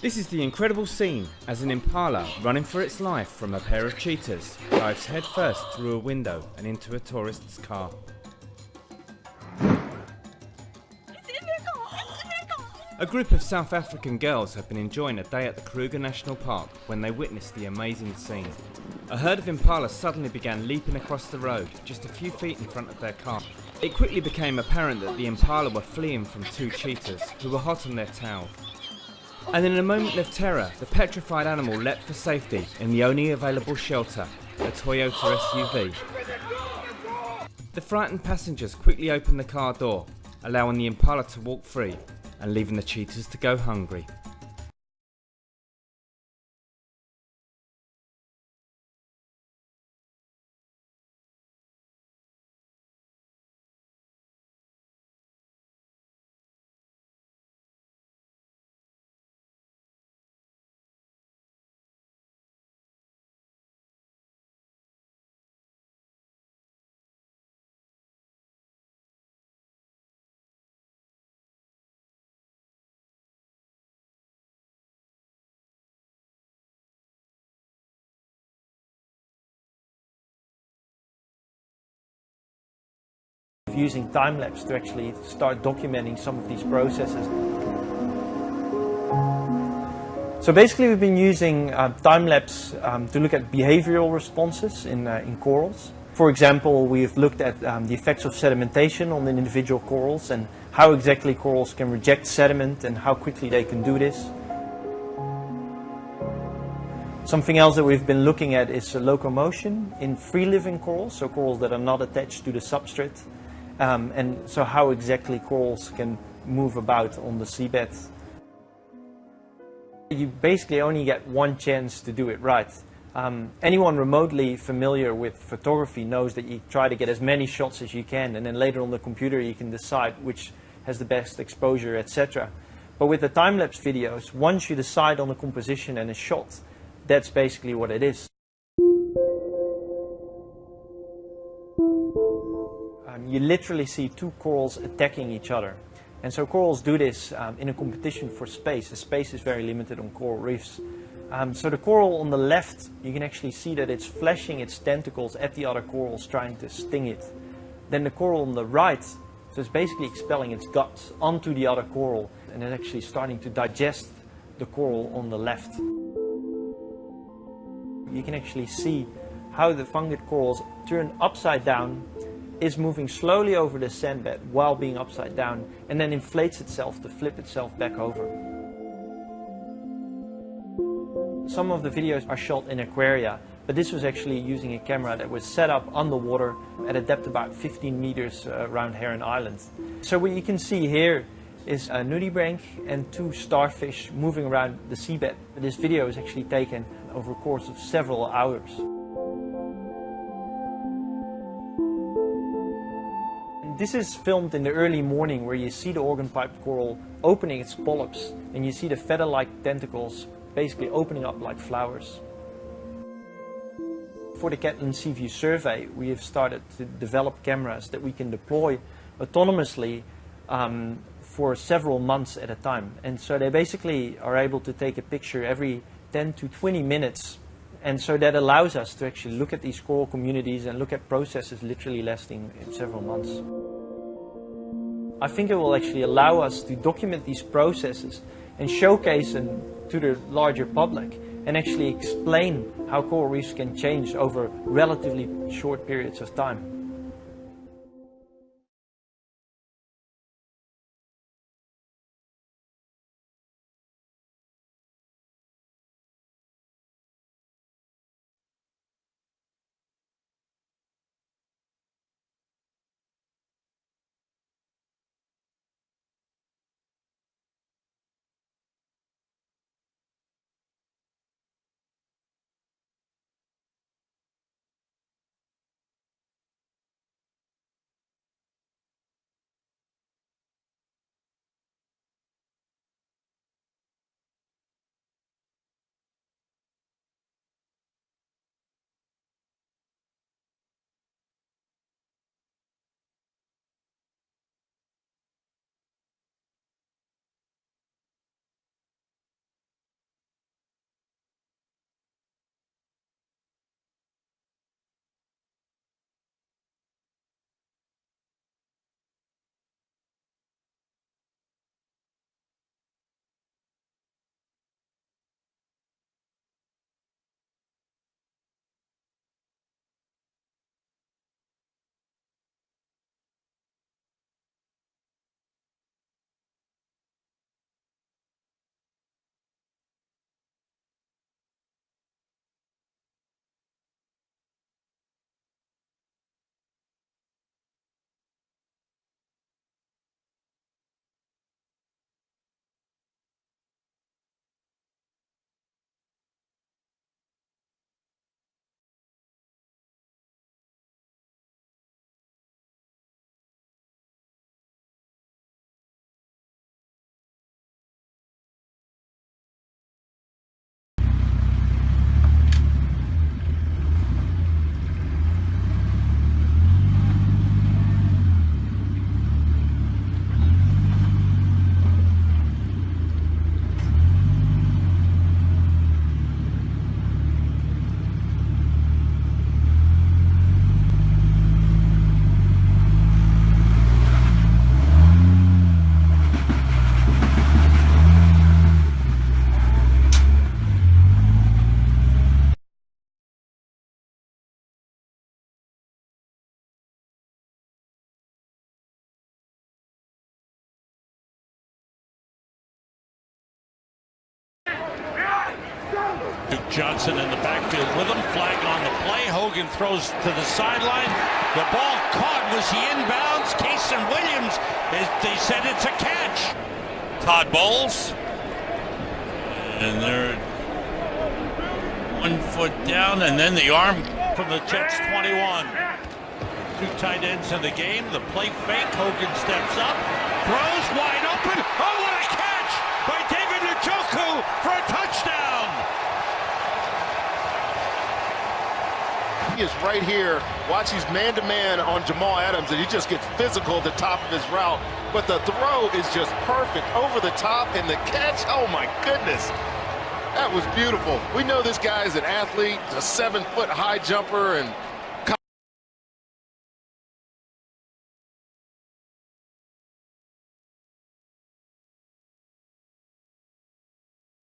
This is the incredible scene as an impala, running for its life from a pair of cheetahs, dives headfirst through a window and into a tourist's car. A group of South African girls have been enjoying a day at the Kruger National Park when they witnessed the amazing scene. A herd of impalas suddenly began leaping across the road just a few feet in front of their car. It quickly became apparent that the impala were fleeing from two cheetahs who were hot on their tail. And in a moment of terror, the petrified animal leapt for safety in the only available shelter, a Toyota SUV. The frightened passengers quickly opened the car door, allowing the impala to walk free and leaving the cheetahs to go hungry. Using time-lapse to actually start documenting some of these processes. So basically we've been using time-lapse to look at behavioral responses in corals. For example, we've looked at the effects of sedimentation on the individual corals and how exactly corals can reject sediment and how quickly they can do this. Something else that we've been looking at is locomotion in free-living corals, so corals that are not attached to the substrate. And so how exactly corals can move about on the seabed. You basically only get one chance to do it right. Anyone remotely familiar with photography knows that you try to get as many shots as you can, and then later on the computer you can decide which has the best exposure, etc. But with the time-lapse videos, once you decide on the composition and a shot, that's basically what it is. You literally see two corals attacking each other. And so corals do this in a competition for space. The space is very limited on coral reefs. So the coral on the left, you can actually see that it's flashing its tentacles at the other corals, trying to sting it. Then the coral on the right, so it's basically expelling its guts onto the other coral, and it's actually starting to digest the coral on the left. You can actually see how the fungate corals turn upside down, is moving slowly over the sandbed while being upside down, and then inflates itself to flip itself back over. Some of the videos are shot in aquaria, but this was actually using a camera that was set up underwater at a depth about 15 meters around Heron Island. So what you can see here is a nudibranch and two starfish moving around the seabed. This video is actually taken over a course of several hours. This is filmed in the early morning, where you see the organ-piped coral opening its polyps, and you see the feather-like tentacles basically opening up like flowers. For the Catlin Seaview survey, we have started to develop cameras that we can deploy autonomously for several months at a time. And so they basically are able to take a picture every 10 to 20 minutes. And so that allows us to actually look at these coral communities and look at processes literally lasting several months. I think it will actually allow us to document these processes and showcase them to the larger public and actually explain how coral reefs can change over relatively short periods of time. Johnson in the backfield with him. Flag on the play. Hogan throws to the sideline. The ball caught. Was he inbounds? Kason Williams, they said it's a catch. Todd Bowles. And they're 1 foot down, and then the arm from the Jets 21. Two tight ends in the game. The play fake. Hogan steps up, throws wide open. Oh, what a catch by David Njoku for a touchdown! He is right here. Watch, he's man-to-man on Jamal Adams, and he just gets physical at the top of his route. But the throw is just perfect over the top, and the catch, oh my goodness. That was beautiful. We know this guy is an athlete, a 7-foot high jumper, and